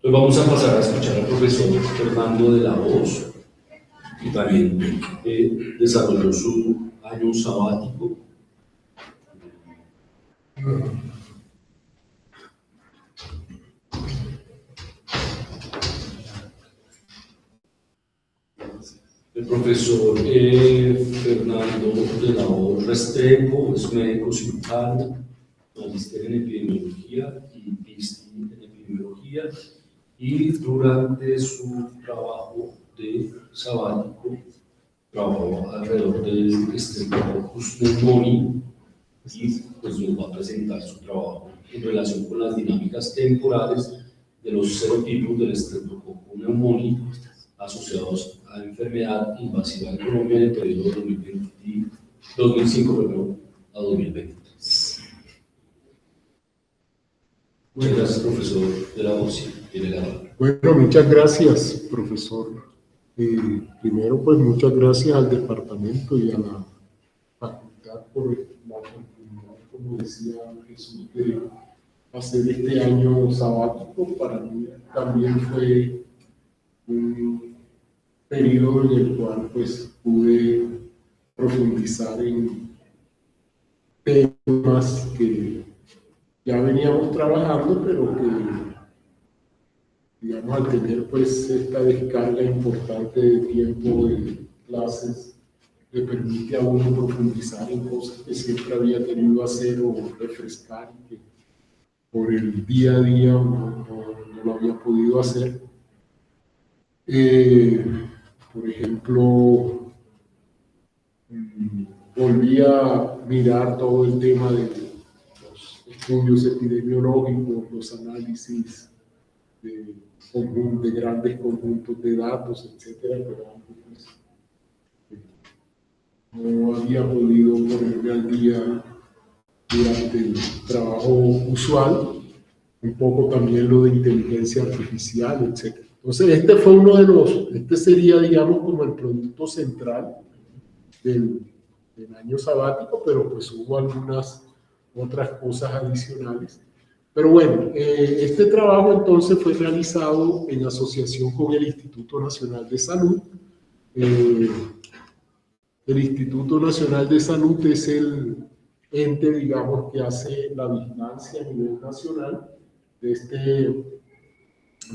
Pues vamos a pasar a escuchar al profesor Fernando de la Hoz, que también desarrolló su año sabático. El profesor Fernando de la Hoz Restrepo es médico cirujano, magíster en epidemiología y PhD en epidemiología, y durante su trabajo de sabático trabajó alrededor del Streptococcus pneumoniae y pues nos va a presentar su trabajo en relación con las dinámicas temporales de los serotipos del Streptococcus pneumoniae asociados a enfermedad invasiva en Colombia en el periodo 2005 a 2023. Muchas gracias, profesor de la Hoz. Tiene la palabra. Bueno, muchas gracias, profesor. Primero, pues muchas gracias al departamento y a la facultad por la oportunidad, como decía Jesús, de hacer este año sabático. Para mí también fue un periodo en el cual pues pude profundizar en temas que ya veníamos trabajando, pero que, digamos, al tener pues esta descarga importante de tiempo de clases, le permite a uno profundizar en cosas que siempre había querido hacer o refrescar y que por el día a día no lo había podido hacer. Por ejemplo, volví a mirar todo el tema de los estudios epidemiológicos, los análisis de grandes conjuntos de datos, etcétera, pero antes no había podido ponerme al día durante el trabajo usual, un poco también lo de inteligencia artificial, etcétera. Entonces, este sería, digamos, como el producto central del año sabático, pero pues hubo algunas otras cosas adicionales. Pero bueno, este trabajo entonces fue realizado en asociación con el Instituto Nacional de Salud. El Instituto Nacional de Salud es el ente, digamos, que hace la vigilancia a nivel nacional de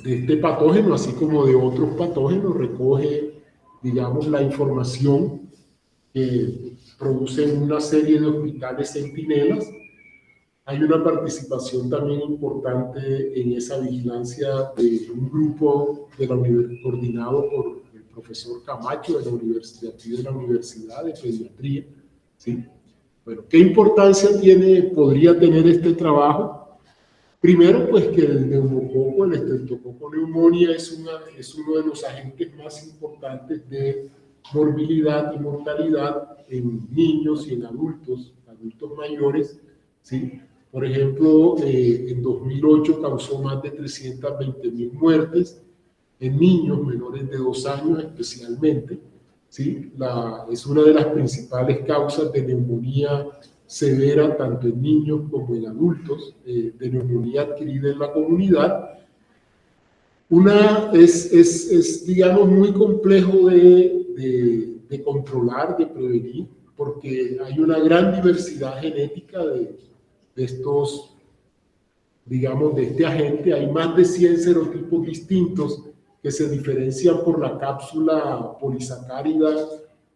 este patógeno, así como de otros patógenos, recoge, digamos, la información que producen una serie de hospitales centinelas. Hay una participación también importante en esa vigilancia de un grupo coordinado por el profesor Camacho de la Universidad de Pediatría, ¿sí? Bueno, ¿qué importancia podría tener este trabajo? Primero, pues que el neumococo, el Streptococcus pneumoniae, es uno de los agentes más importantes de morbilidad y mortalidad en niños y en adultos mayores, ¿sí? Por ejemplo, en 2008 causó más de 320.000 muertes en niños menores de 2 años especialmente, ¿sí? Es una de las principales causas de neumonía severa tanto en niños como en adultos, de neumonía adquirida en la comunidad. Es digamos, muy complejo de controlar, de prevenir, porque hay una gran diversidad genética de estos, digamos, de este agente. Hay más de 100 serotipos distintos que se diferencian por la cápsula polisacárida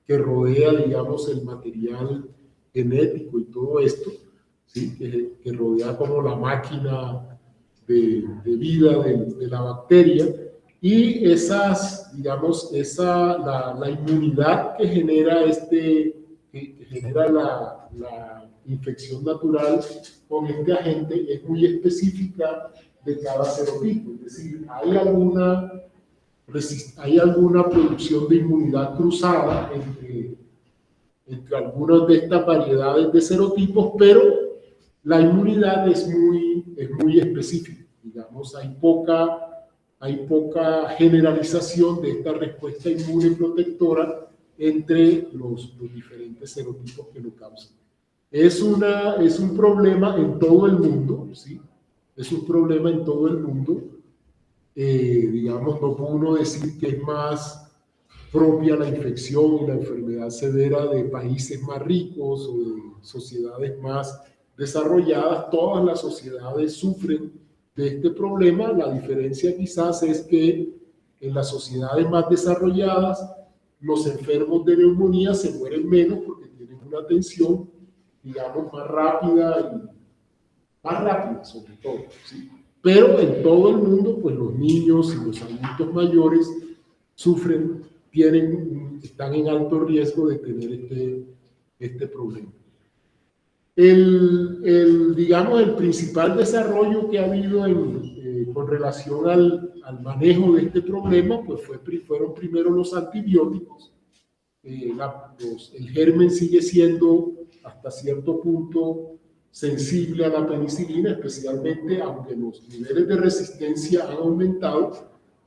que rodea, digamos, el material genético y todo esto, ¿sí? que rodea como la máquina de vida de la bacteria, y digamos, la inmunidad que genera la infección natural con este agente es muy específica de cada serotipo. Es decir, hay alguna producción de inmunidad cruzada entre algunas de estas variedades de serotipos, pero la inmunidad es muy específica. Digamos, hay poca generalización de esta respuesta inmune protectora entre los diferentes serotipos que lo causan. Es un problema en todo el mundo, ¿sí? Es un problema en todo el mundo. digamos, no puede uno decir que es más propia la infección y la enfermedad severa de países más ricos o de sociedades más desarrolladas. Todas las sociedades sufren de este problema. La diferencia quizás es que en las sociedades más desarrolladas los enfermos de neumonía se mueren menos porque tienen una atención, digamos, más rápida sobre todo, ¿sí? Pero en todo el mundo, pues los niños y los adultos mayores sufren, están en alto riesgo de tener este problema. Digamos, el principal desarrollo que ha habido con relación al manejo de este problema, pues fueron primero los antibióticos. El germen sigue siendo hasta cierto punto sensible a la penicilina, especialmente aunque los niveles de resistencia han aumentado,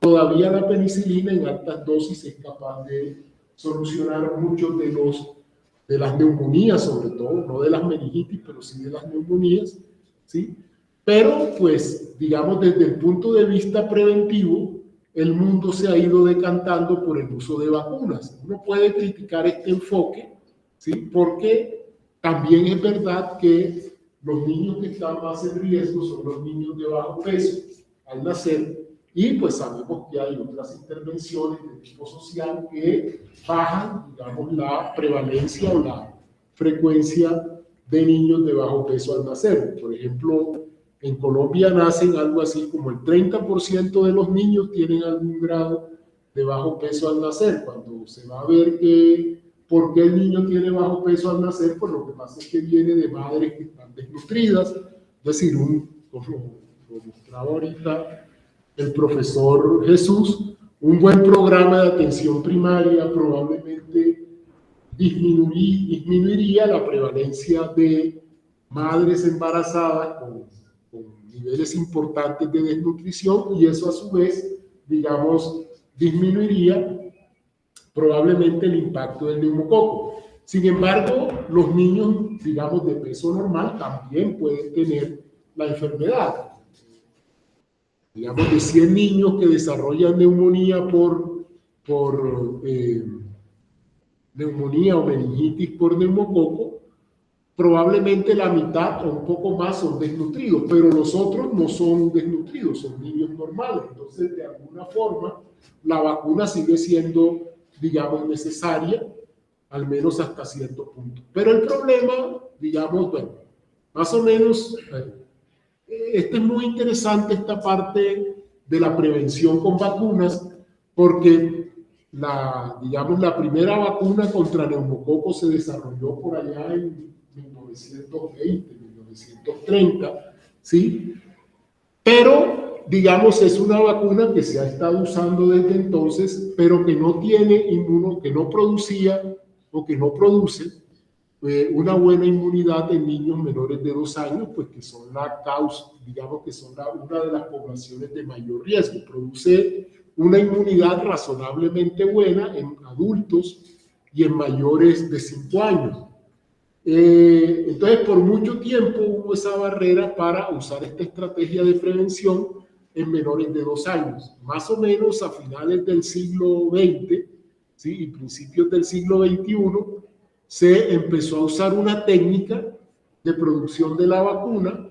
todavía la penicilina en altas dosis es capaz de solucionar muchos de las neumonías, sobre todo, no de las meningitis, pero sí de las neumonías, ¿sí? Pero, pues, digamos, desde el punto de vista preventivo, el mundo se ha ido decantando por el uso de vacunas. Uno puede criticar este enfoque, ¿sí? Porque también es verdad que los niños que están más en riesgo son los niños de bajo peso al nacer, y pues sabemos que hay otras intervenciones de tipo social que bajan, digamos, la prevalencia o la frecuencia de niños de bajo peso al nacer. Por ejemplo, en Colombia nacen algo así como el 30% de los niños tienen algún grado de bajo peso al nacer. Cuando se va a ver por qué el niño tiene bajo peso al nacer, pues lo que pasa es que viene de madres que están desnutridas, es decir, como lo mostraba ahorita el profesor Jesús, un buen programa de atención primaria probablemente disminuiría la prevalencia de madres embarazadas con niveles importantes de desnutrición, y eso a su vez, digamos, disminuiría probablemente el impacto del neumococo. Sin embargo, los niños, digamos, de peso normal también pueden tener la enfermedad. Digamos, de 100 niños que desarrollan neumonía por neumonía o meningitis por neumococo, probablemente la mitad o un poco más son desnutridos, pero los otros no son desnutridos, son niños normales. Entonces, de alguna forma, la vacuna sigue siendo, digamos, necesaria, al menos hasta cierto punto. Pero el problema, digamos, bueno, más o menos, es muy interesante esta parte de la prevención con vacunas, porque digamos, la primera vacuna contra neumococo se desarrolló por allá en 1920, 1930, ¿sí? Pero, digamos, es una vacuna que se ha estado usando desde entonces, pero que no tiene que no producía o que no produce una buena inmunidad en niños menores de 2 años, pues que son la causa, digamos que son una de las poblaciones de mayor riesgo. Produce una inmunidad razonablemente buena en adultos y en mayores de 5 años. Entonces, por mucho tiempo hubo esa barrera para usar esta estrategia de prevención en menores de 2 años. Más o menos a finales del siglo XX, ¿sí? Y principios del siglo XXI, se empezó a usar una técnica de producción de la vacuna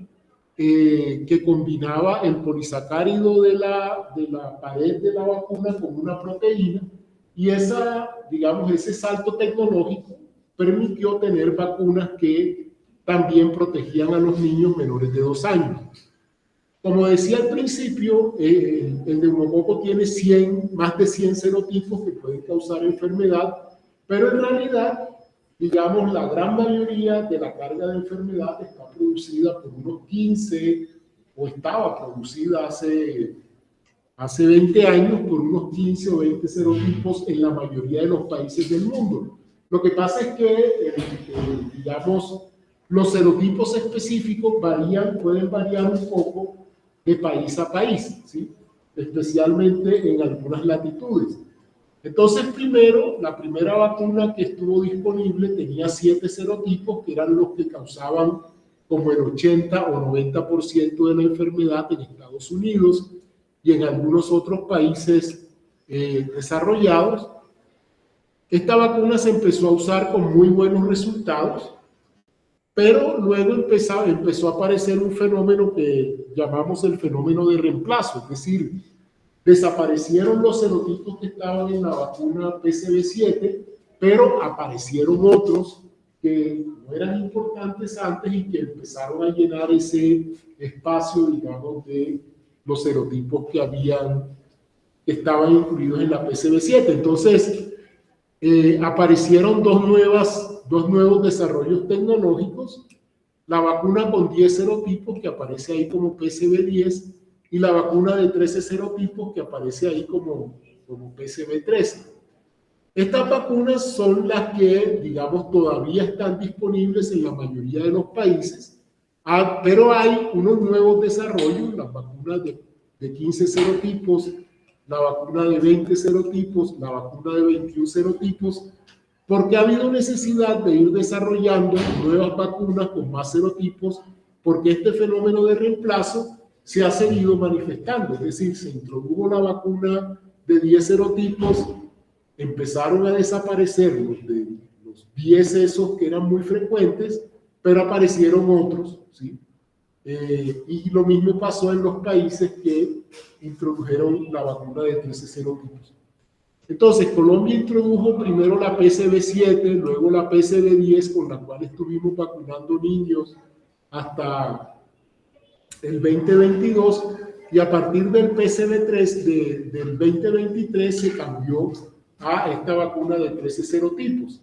que combinaba el polisacárido de la pared de la vacuna con una proteína, y digamos, ese salto tecnológico permitió tener vacunas que también protegían a los niños menores de 2 años. Como decía al principio, el neumococo tiene más de 100 serotipos que pueden causar enfermedad, pero en realidad, digamos, la gran mayoría de la carga de enfermedad está producida por unos 15, o estaba producida hace 20 años por unos 15 o 20 serotipos en la mayoría de los países del mundo. Lo que pasa es que, digamos, los serotipos específicos pueden variar un poco de país a país, ¿sí? Especialmente en algunas latitudes. Entonces, la primera vacuna que estuvo disponible tenía 7 serotipos, que eran los que causaban como el 80 o 90% de la enfermedad en Estados Unidos. y en algunos otros países desarrollados. Esta vacuna se empezó a usar con muy buenos resultados, pero luego empezó a aparecer un fenómeno que llamamos el fenómeno de reemplazo, es decir, desaparecieron los serotipos que estaban en la vacuna PCV7, pero aparecieron otros que no eran importantes antes y que empezaron a llenar ese espacio, digamos, de los serotipos que estaban incluidos en la PCV7. Entonces, aparecieron dos nuevos desarrollos tecnológicos, la vacuna con 10 serotipos que aparece ahí como PCV10 y la vacuna de 13 serotipos que aparece ahí como PCV13. Estas vacunas son las que, digamos, todavía están disponibles en la mayoría de los países, pero hay unos nuevos desarrollos, las vacunas de 15 serotipos, la vacuna de 20 serotipos, la vacuna de 21 serotipos, porque ha habido necesidad de ir desarrollando nuevas vacunas con más serotipos, porque este fenómeno de reemplazo se ha seguido manifestando, es decir, se introdujo la vacuna de 10 serotipos, empezaron a desaparecer los 10 esos que eran muy frecuentes, pero aparecieron otros, ¿sí? Y lo mismo pasó en los países que introdujeron la vacuna de 13 serotipos. Entonces, Colombia introdujo primero la PCV7, luego la PCV10, con la cual estuvimos vacunando niños hasta el 2022, y a partir del PCV3 del 2023 se cambió a esta vacuna de 13 serotipos.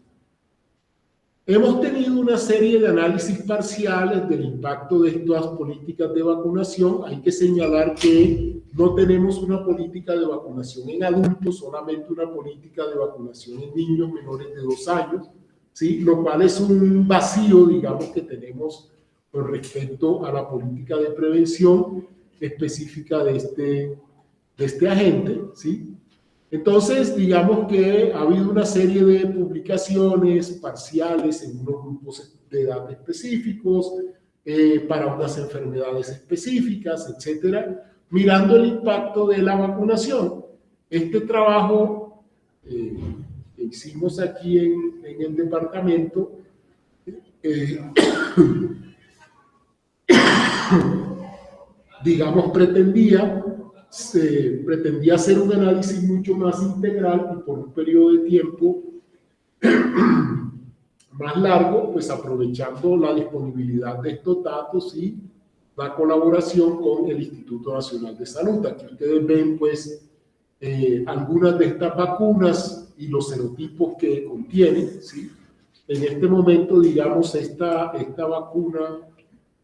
Hemos tenido una serie de análisis parciales del impacto de estas políticas de vacunación. Hay que señalar que no tenemos una política de vacunación en adultos, solamente una política de vacunación en niños menores de 2 años, ¿sí? Lo cual es un vacío, digamos, que tenemos con respecto a la política de prevención específica de este agente, ¿sí? Entonces, digamos que ha habido una serie de publicaciones parciales en unos grupos de edad específicos, para unas enfermedades específicas, etcétera, mirando el impacto de la vacunación. Este trabajo que hicimos aquí en el departamento digamos, pretendía hacer un análisis mucho más integral y por un periodo de tiempo más largo, pues aprovechando la disponibilidad de estos datos y la colaboración con el Instituto Nacional de Salud. Aquí ustedes ven, pues, algunas de estas vacunas y los serotipos que contienen, ¿sí? En este momento, digamos, esta vacuna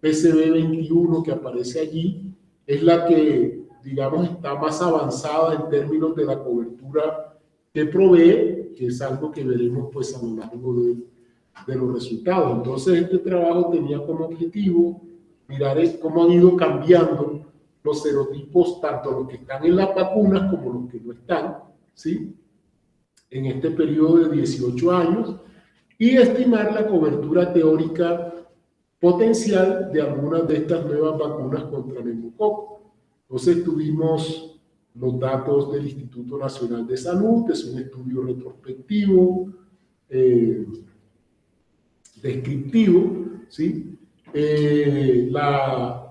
PCV21 que aparece allí es la que, digamos, está más avanzada en términos de la cobertura que provee, que es algo que veremos, pues, a lo largo de los resultados. Entonces, este trabajo tenía como objetivo mirar cómo han ido cambiando los serotipos, tanto los que están en las vacunas como los que no están, ¿sí? En este periodo de 18 años, y estimar la cobertura teórica potencial de algunas de estas nuevas vacunas contra neumococo. Entonces tuvimos los datos del Instituto Nacional de Salud, es un estudio retrospectivo, descriptivo, ¿sí?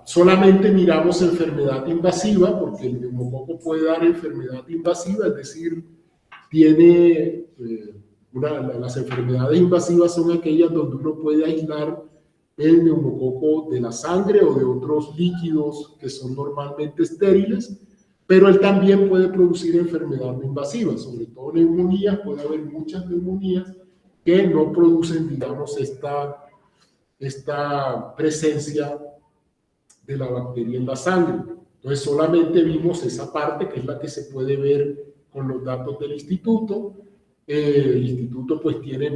Solamente miramos enfermedad invasiva, porque el neumococo puede dar enfermedad invasiva, es decir, tiene las enfermedades invasivas son aquellas donde uno puede aislar el neumococo de la sangre o de otros líquidos que son normalmente estériles, pero él también puede producir enfermedad no invasiva, sobre todo neumonías. Puede haber muchas neumonías que no producen, digamos, esta presencia de la bacteria en la sangre. Entonces solamente vimos esa parte, que es la que se puede ver con los datos del instituto. El instituto pues tiene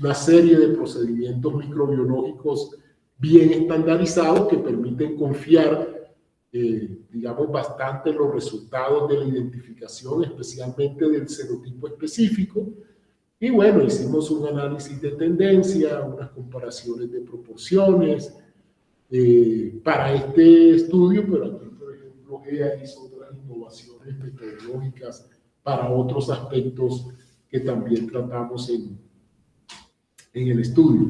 una serie de procedimientos microbiológicos bien estandarizados que permiten confiar, digamos, bastante en los resultados de la identificación, especialmente del serotipo específico. Y bueno, hicimos un análisis de tendencia, unas comparaciones de proporciones para este estudio, pero aquí, por ejemplo, ejemplo, EAIS, otras innovaciones metodológicas para otros aspectos que también tratamos en el estudio.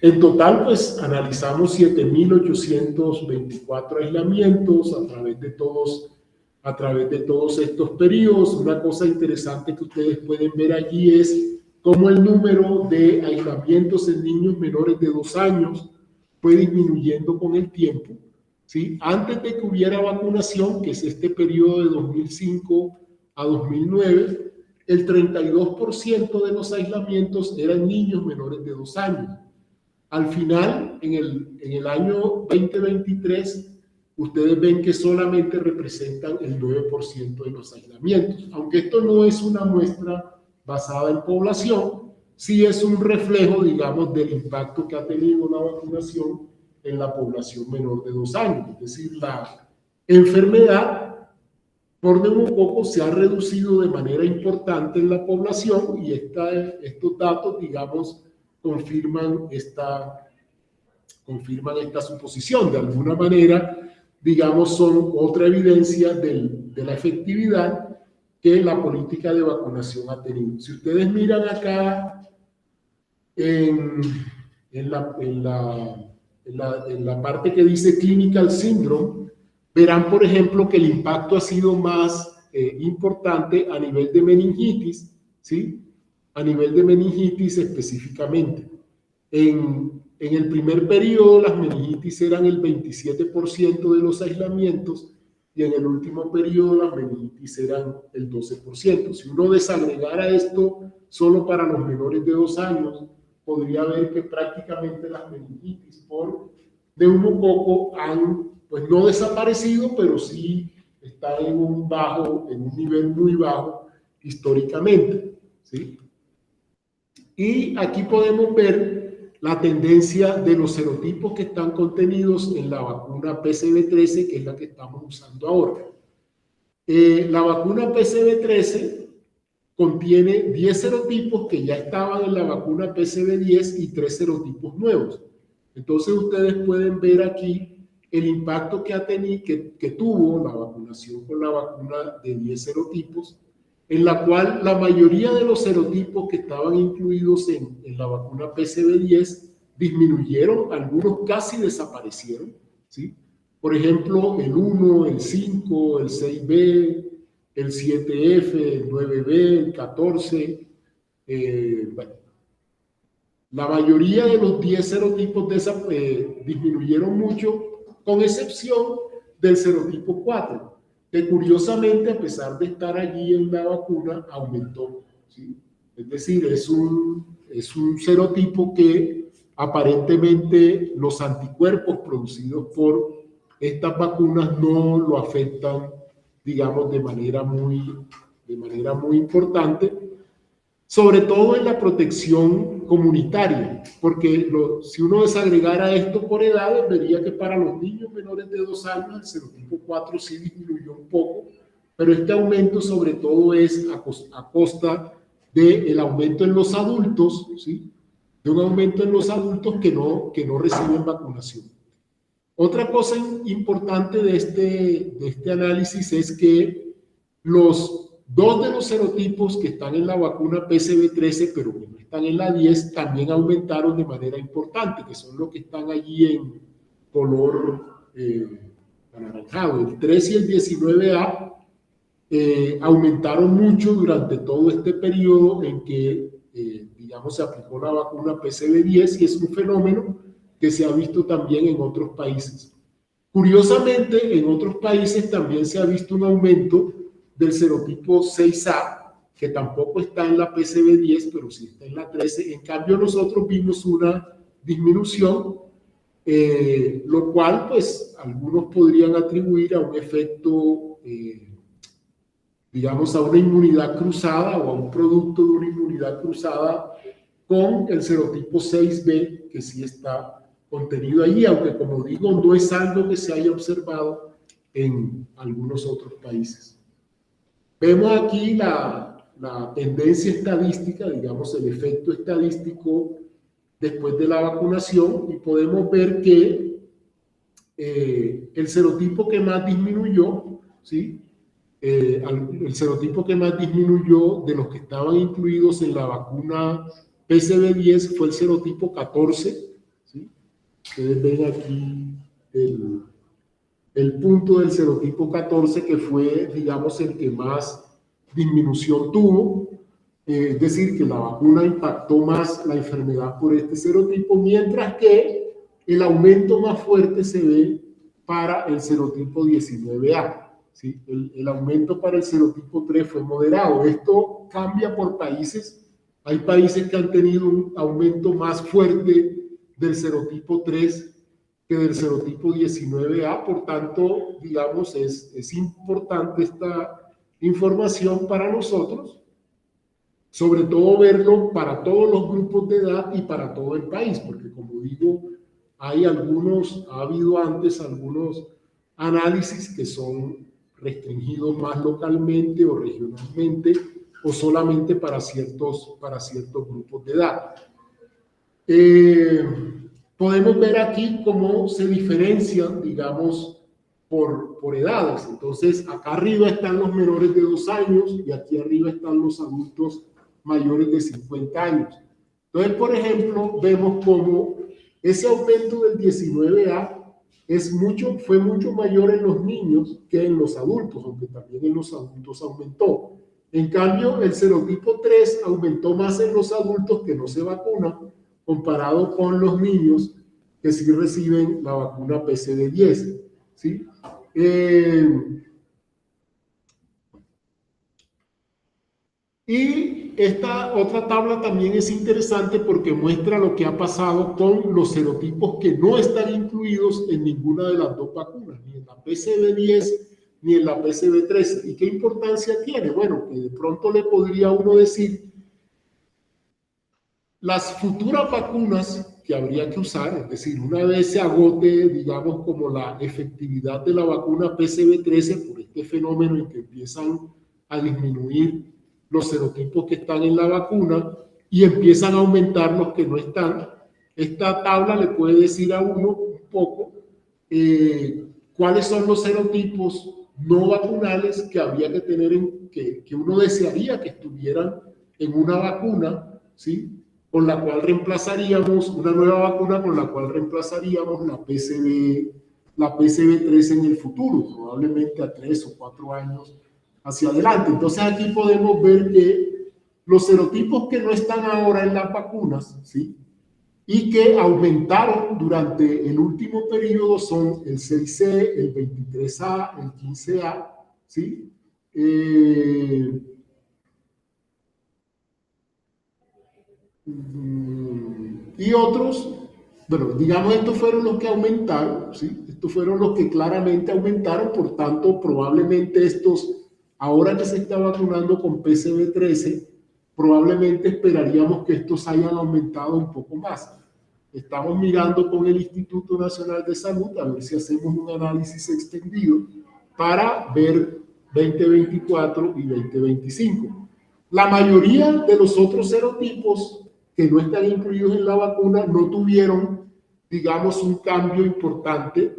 En total, pues, analizamos 7.824 aislamientos a través de todos estos periodos. Una cosa interesante que ustedes pueden ver allí es cómo el número de aislamientos en niños menores de 2 años fue disminuyendo con el tiempo, ¿sí? Antes de que hubiera vacunación, que es este periodo de 2005 a 2009, el 32% de los aislamientos eran niños menores de 2 años. Al final, en el año 2023, ustedes ven que solamente representan el 9% de los aislamientos. Aunque esto no es una muestra basada en población, sí es un reflejo, digamos, del impacto que ha tenido la vacunación en la población menor de 2 años. Es decir, la enfermedad por neumococo se ha reducido de manera importante en la población y estos datos, digamos, confirman esta suposición. De alguna manera, digamos, son otra evidencia de la efectividad que la política de vacunación ha tenido. Si ustedes miran acá en la parte que dice Clinical Syndrome, verán, por ejemplo, que el impacto ha sido más importante a nivel de meningitis, ¿sí? A nivel de meningitis específicamente. En el primer periodo, las meningitis eran el 27% de los aislamientos y en el último periodo las meningitis eran el 12%. Si uno desagregara esto solo para los menores de 2 años, podría ver que prácticamente las meningitis por neumococo han, pues, no desaparecido, pero sí está en un nivel muy bajo históricamente, ¿sí? Y aquí podemos ver la tendencia de los serotipos que están contenidos en la vacuna PCV13, que es la que estamos usando ahora. La vacuna PCV13 contiene 10 serotipos que ya estaban en la vacuna PCV10 y 3 serotipos nuevos. Entonces ustedes pueden ver aquí el impacto que tuvo la vacunación con la vacuna de 10 serotipos, en la cual la mayoría de los serotipos que estaban incluidos en la vacuna PCV10 disminuyeron, algunos casi desaparecieron, ¿sí? Por ejemplo, el 1, el 5, el 6B, el 7F, el 9B, el 14, bueno, la mayoría de los 10 serotipos disminuyeron mucho, con excepción del serotipo 4, que curiosamente, a pesar de estar allí en la vacuna, aumentó, ¿sí? Es decir, es un serotipo que aparentemente los anticuerpos producidos por estas vacunas no lo afectan, digamos, de manera muy importante, sobre todo en la protección comunitaria, porque si uno desagregara esto por edades, vería que para los niños menores de 2 años el serotipo 4 sí disminuyó un poco, pero este aumento sobre todo es a costa del aumento en los adultos, ¿sí? De un aumento en los adultos que no reciben vacunación. Otra cosa importante de este análisis es que dos de los serotipos que están en la vacuna PCV13, pero que no están en la 10, también aumentaron de manera importante, que son los que están allí en color anaranjado. El 3 y el 19A aumentaron mucho durante todo este periodo en que, digamos, se aplicó la vacuna PCV10, y es un fenómeno que se ha visto también en otros países. Curiosamente, en otros países también se ha visto un aumento del serotipo 6A, que tampoco está en la PCV10, pero sí está en la 13. En cambio, nosotros vimos una disminución, lo cual, pues, algunos podrían atribuir a un efecto, digamos, a una inmunidad cruzada o a un producto de una inmunidad cruzada con el serotipo 6B, que sí está contenido allí, aunque, como digo, no es algo que se haya observado en algunos otros países. Vemos aquí la tendencia estadística, digamos, el efecto estadístico después de la vacunación, y podemos ver que el serotipo que más disminuyó ¿sí? El serotipo que más disminuyó de los que estaban incluidos en la vacuna PCV10 fue el serotipo 14, ¿sí? Ustedes ven aquí el punto del serotipo 14, que fue, digamos, el que más disminución tuvo. Es decir, que la vacuna impactó más la enfermedad por este serotipo, mientras que el aumento más fuerte se ve para el serotipo 19A. ¿Sí? El aumento para el serotipo 3 fue moderado. Esto cambia por países. Hay países que han tenido un aumento más fuerte del serotipo 3 que del serotipo 19A. Por tanto, digamos, es importante esta información para nosotros, sobre todo verlo para todos los grupos de edad y para todo el país, porque como digo, ha habido antes algunos análisis que son restringidos más localmente o regionalmente o solamente para ciertos grupos de edad. Podemos ver aquí cómo se diferencian, digamos, por edades. Entonces, acá arriba están los menores de 2 años y aquí arriba están los adultos mayores de 50 años. Entonces, por ejemplo, vemos cómo ese aumento del 19A fue mucho mayor en los niños que en los adultos, aunque también en los adultos aumentó. En cambio, el serotipo 3 aumentó más en los adultos que no se vacunan, comparado con los niños que sí reciben la vacuna PCV10. ¿Sí? Y esta otra tabla también es interesante porque muestra lo que ha pasado con los serotipos que no están incluidos en ninguna de las dos vacunas, ni en la PCV10 ni en la PCV13. ¿Y qué importancia tiene? Bueno, que de pronto le podría uno decir, las futuras vacunas que habría que usar, es decir, una vez se agote, digamos, como la efectividad de la vacuna PCV13 por este fenómeno en que empiezan a disminuir los serotipos que están en la vacuna y empiezan a aumentar los que no están, esta tabla le puede decir a uno un poco cuáles son los serotipos no vacunales que habría que tener, que uno desearía que estuvieran en una vacuna, ¿sí? Con la cual reemplazaríamos, una nueva vacuna con la cual reemplazaríamos la PCV3 en el futuro, probablemente a 3 o 4 años hacia adelante. Entonces aquí podemos ver que los serotipos que no están ahora en las vacunas, ¿sí? Y que aumentaron durante el último periodo son el 6C, el 23A, el 15A, ¿sí? Y otros, bueno, digamos, estos fueron los que aumentaron, ¿sí? Estos fueron los que claramente aumentaron, por tanto, probablemente estos, ahora que se está vacunando con PCV13, probablemente esperaríamos que estos hayan aumentado un poco más. Estamos mirando con el Instituto Nacional de Salud a ver si hacemos un análisis extendido para ver 2024 y 2025. La mayoría de los otros serotipos que no están incluidos en la vacuna no tuvieron, digamos, un cambio importante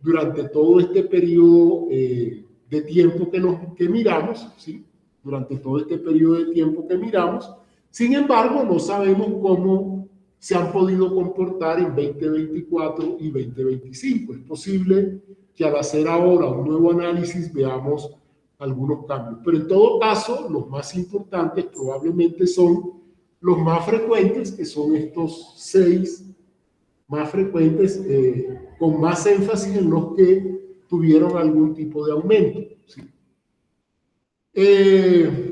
durante todo este periodo de tiempo que miramos, ¿sí? Durante todo este periodo de tiempo que miramos. Sin embargo, no sabemos cómo se han podido comportar en 2024 y 2025. Es posible que al hacer ahora un nuevo análisis veamos algunos cambios. Pero en todo caso, los más importantes probablemente son los más frecuentes, que son estos 6 más frecuentes, con más énfasis en los que tuvieron algún tipo de aumento. ¿Sí?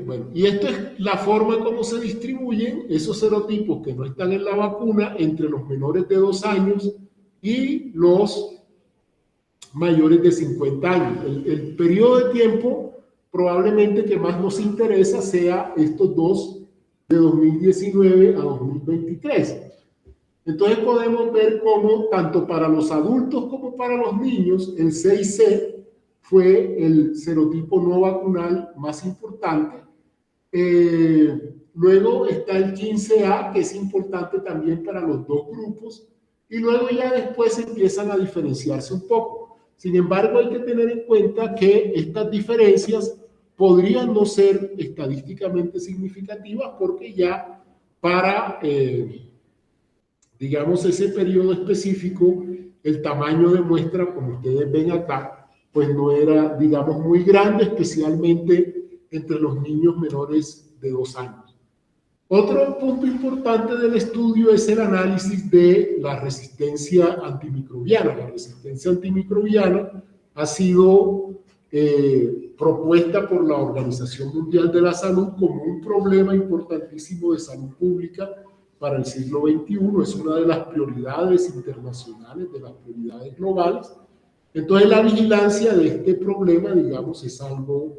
Bueno, y esto es la forma como se distribuyen esos serotipos que no están en la vacuna entre los menores de 2 años y los mayores de 50 años. El periodo de tiempo probablemente que más nos interesa sea estos dos de 2019 a 2023. Entonces podemos ver cómo tanto para los adultos como para los niños el 6C fue el serotipo no vacunal más importante. Luego está el 15A, que es importante también para los dos grupos, y luego ya después empiezan a diferenciarse un poco. Sin embargo, hay que tener en cuenta que estas diferencias podrían no ser estadísticamente significativas porque ya para, digamos, ese periodo específico, el tamaño de muestra, como ustedes ven acá, pues no era, digamos, muy grande, especialmente entre los niños menores de 2 años. Otro punto importante del estudio es el análisis de la resistencia antimicrobiana. La resistencia antimicrobiana ha sido propuesta por la Organización Mundial de la Salud como un problema importantísimo de salud pública para el siglo XXI. Es una de las prioridades internacionales, de las prioridades globales. Entonces, la vigilancia de este problema, digamos, es algo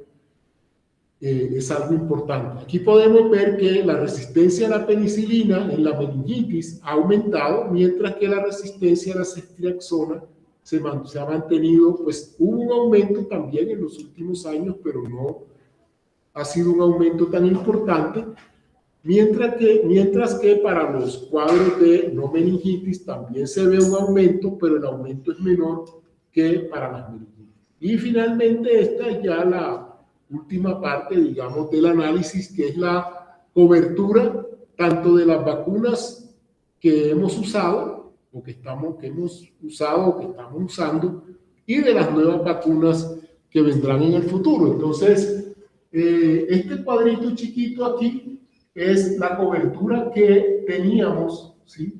importante. Aquí podemos ver que la resistencia a la penicilina en la meningitis ha aumentado, mientras que la resistencia a la ceftriaxona se ha mantenido. Pues hubo un aumento también en los últimos años, pero no ha sido un aumento tan importante, mientras que para los cuadros de no meningitis también se ve un aumento, pero el aumento es menor que para las meningitis. Y finalmente esta es ya la última parte, digamos, del análisis, que es la cobertura tanto de las vacunas que hemos usado, o que hemos usado o que estamos usando, y de las nuevas vacunas que vendrán en el futuro. Entonces, este cuadrito chiquito aquí es la cobertura que teníamos, ¿sí?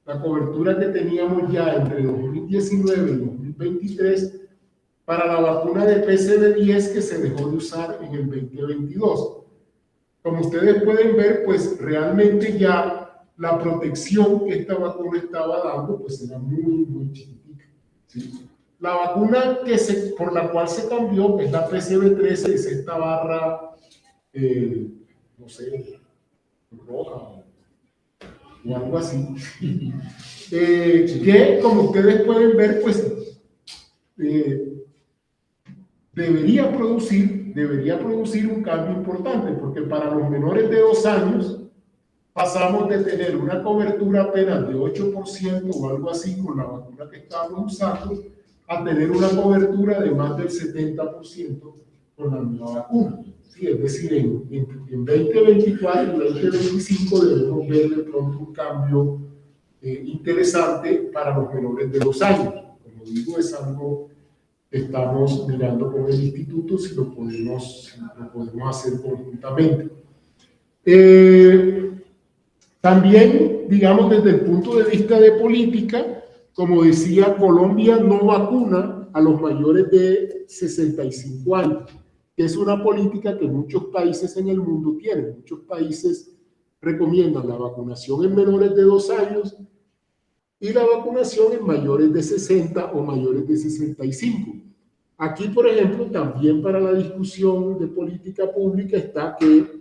La cobertura que teníamos ya entre 2019 y 2023 para la vacuna de PCV10 que se dejó de usar en el 2022. Como ustedes pueden ver, pues realmente ya la protección que esta vacuna estaba dando, pues era muy, muy chiquitita, ¿sí? La vacuna por la cual se cambió, que es la PCV13, es esta barra, no sé, roja o algo así, que como ustedes pueden ver, pues debería producir un cambio importante, porque para los menores de 2 años pasamos de tener una cobertura apenas de 8% o algo así con la vacuna que estábamos usando, a tener una cobertura de más del 70% con la nueva vacuna. Sí, es decir, en 2024 y 2025 debemos ver de pronto un cambio interesante para los menores de 2 años. Como digo, es algo que estamos mirando con el instituto si lo podemos hacer conjuntamente. También, digamos, desde el punto de vista de política, como decía, Colombia no vacuna a los mayores de 65 años, que es una política que muchos países en el mundo tienen. Muchos países recomiendan la vacunación en menores de 2 años y la vacunación en mayores de 60 o mayores de 65. Aquí, por ejemplo, también para la discusión de política pública está que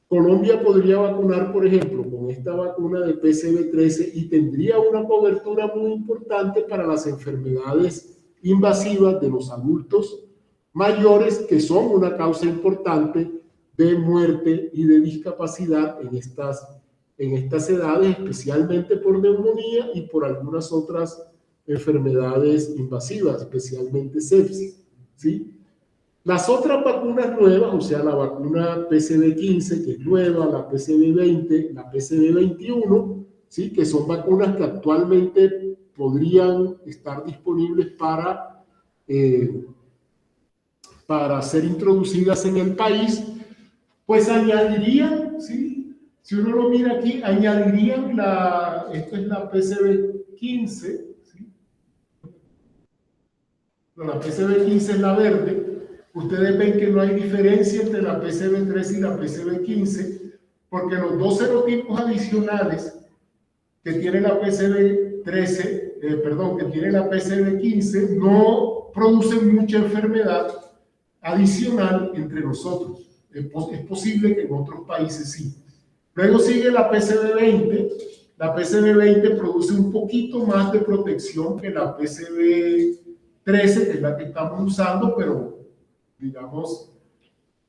Colombia podría vacunar, por ejemplo, con esta vacuna de PCV13 y tendría una cobertura muy importante para las enfermedades invasivas de los adultos mayores, que son una causa importante de muerte y de discapacidad en estas edades, especialmente por neumonía y por algunas otras enfermedades invasivas, especialmente sepsis, ¿sí? Las otras vacunas nuevas, o sea, la vacuna PCV15, que es nueva, la PCV20, la PCV21, ¿sí? Que son vacunas que actualmente podrían estar disponibles para ser introducidas en el país, pues añadirían, ¿sí? Si uno lo mira aquí, añadirían esto es la PCV15, ¿sí? La PCV15 es la verde. Ustedes ven que no hay diferencia entre la PCV13 y la PCV15, porque los dos serotipos adicionales que tiene la PCV13, que tiene la PCV15, no producen mucha enfermedad adicional entre nosotros. Es posible que en otros países sí. Luego sigue la PCV20. La PCV20 produce un poquito más de protección que la PCV13, que es la que estamos usando, pero digamos,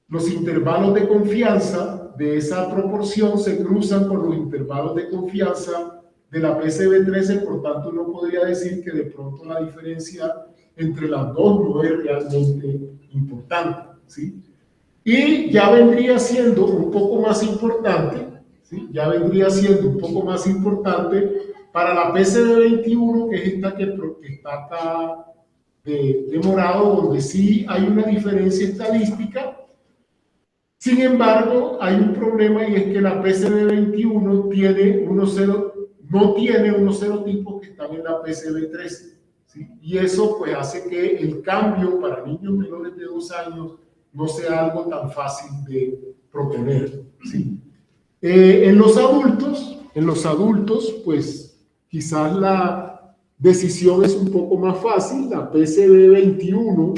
los intervalos de confianza de esa proporción se cruzan con los intervalos de confianza de la PCV13, por tanto uno podría decir que de pronto la diferencia entre las dos no es realmente importante, ¿sí? Y ya vendría siendo un poco más importante, ¿sí? Ya vendría siendo un poco más importante para la PCB21, que es esta que está acá de morado, donde sí hay una diferencia estadística. Sin embargo, hay un problema, y es que la PCB21 no tiene unos serotipos que están en la PCB13, ¿sí? Y eso pues hace que el cambio para niños menores de 2 años no sea algo tan fácil de proponer, ¿sí? En los adultos, pues quizás la decisión es un poco más fácil. La PCB21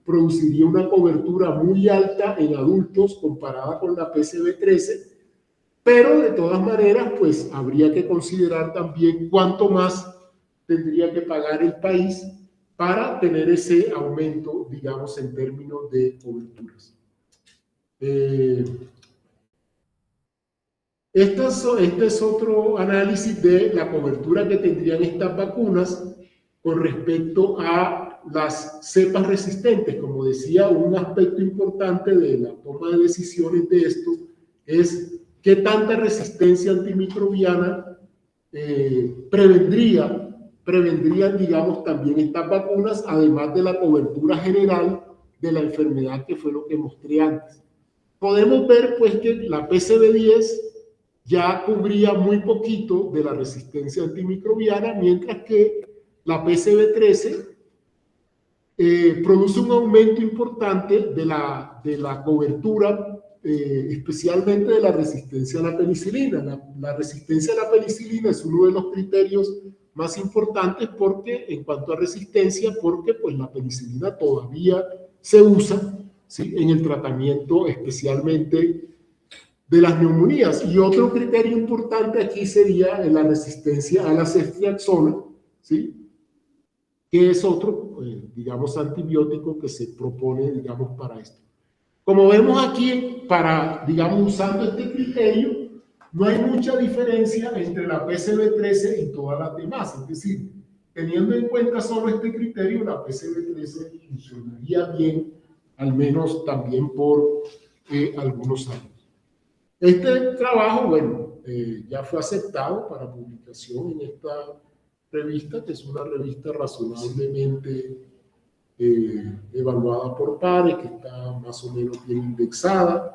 produciría una cobertura muy alta en adultos comparada con la PCB13, pero de todas maneras, pues habría que considerar también cuánto más tendría que pagar el país para tener ese aumento, digamos, en términos de coberturas. Este es otro análisis de la cobertura que tendrían estas vacunas con respecto a las cepas resistentes. Como decía, un aspecto importante de la toma de decisiones de esto es qué tanta resistencia antimicrobiana prevendrían, digamos, también estas vacunas, además de la cobertura general de la enfermedad, que fue lo que mostré antes. Podemos ver, pues, que la PCB10 ya cubría muy poquito de la resistencia antimicrobiana, mientras que la PCB13 produce un aumento importante de la cobertura, especialmente de la resistencia a la penicilina. La resistencia a la penicilina es uno de los criterios más importantes en cuanto a resistencia, porque pues, la penicilina todavía se usa, ¿sí?, en el tratamiento especialmente de las neumonías. Y otro criterio importante aquí sería la resistencia a la ceftriaxona, ¿sí?, que es otro, digamos, antibiótico que se propone, digamos, para esto. Como vemos aquí, digamos, usando este criterio, no hay mucha diferencia entre la PCB13 y todas las demás. Es decir, teniendo en cuenta solo este criterio, la PCB13 funcionaría bien, al menos también por algunos años. Este trabajo, bueno, ya fue aceptado para publicación en esta revista, que es una revista razonablemente evaluada por pares, que está más o menos bien indexada.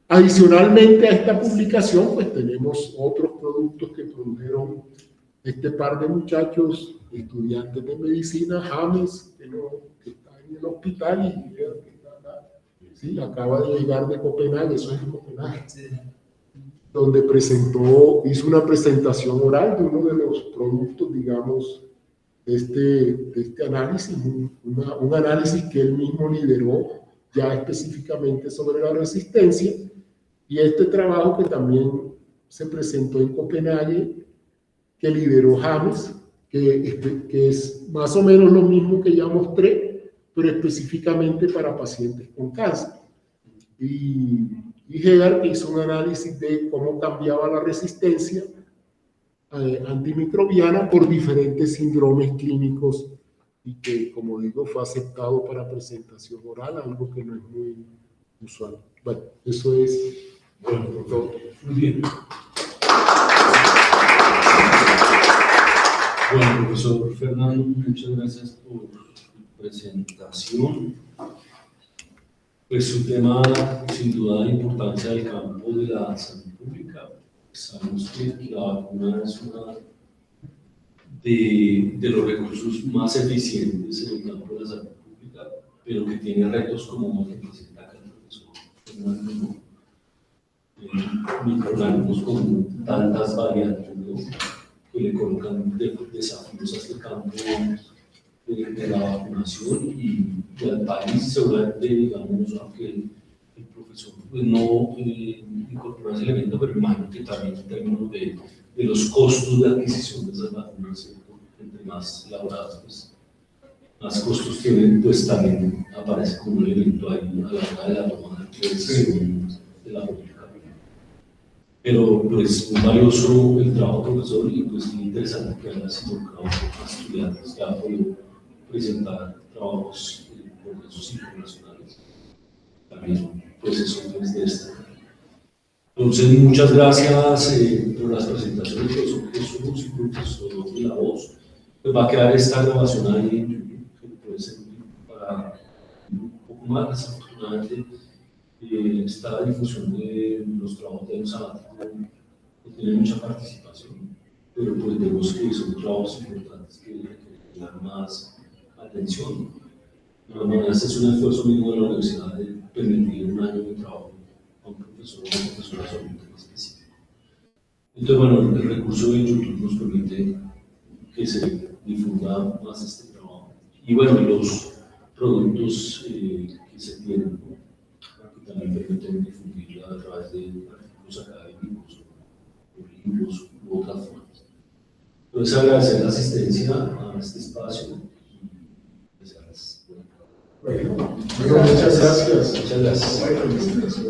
Adicionalmente a esta publicación, pues tenemos otros productos que produjeron este par de muchachos, estudiantes de medicina, James, que está en el hospital, y que está acá, ¿sí? Acaba de llegar de Copenhague, eso es en Copenhague, sí, donde hizo una presentación oral de uno de los productos, digamos, de este análisis, un análisis que él mismo lideró ya específicamente sobre la resistencia. Y este trabajo que también se presentó en Copenhague, que lideró James, que es más o menos lo mismo que ya mostré, pero específicamente para pacientes con cáncer. Y Hegar, que hizo un análisis de cómo cambiaba la resistencia antimicrobiana por diferentes síndromes clínicos, y que, como digo, fue aceptado para presentación oral, algo que no es muy usual. Bueno, eso es todo. Muy bien. Bueno, profesor Fernando, muchas gracias por su presentación. Pues su tema, sin duda, de importancia del campo de la salud pública. Sabemos que la vacuna es una de los recursos más eficientes en el campo de la salud pública, pero que tiene retos como los que presenta acá el profesor Fernando, microorganismos con tantas variantes, ¿no?, que le colocan desafíos hacia el campo de la vacunación y al país, seguramente, digamos, aunque el profesor pues, no incorpora ese elemento, pero imagino que también en términos de los costos de adquisición de esas vacunas, ¿cierto?, entre más elaboradas, pues más costos tienen, pues también aparece como un elemento ahí a la hora de la toma de decisiones de la política. Pero pues muy valioso el trabajo, profesor, y pues muy interesante que haya sido a estudiantes que han podido presentar trabajos por procesos internacionales. También procesos de esta. Entonces, muchas gracias por las presentaciones de profesor Jesús y profesor de la voz. Pues va a quedar esta grabación ahí en YouTube, que puede servir para un poco más. Desafortunadamente, esta difusión de los trabajos de los sabbáticos no tiene mucha participación, pero pues vemos que son trabajos importantes que requieren más atención. De todas maneras, es un esfuerzo mismo de la universidad de permitir un año de trabajo a un profesor o una profesora solamente en específico. Entonces, bueno, el recurso de YouTube nos permite que se difunda más este trabajo. Y bueno, los productos que se tienen, ¿no? Que también permiten difundirla a través de artículos académicos o libros u otras formas. Entonces, agradecer la asistencia a este espacio y desearles bueno, muchas gracias. Muchas gracias. Bueno,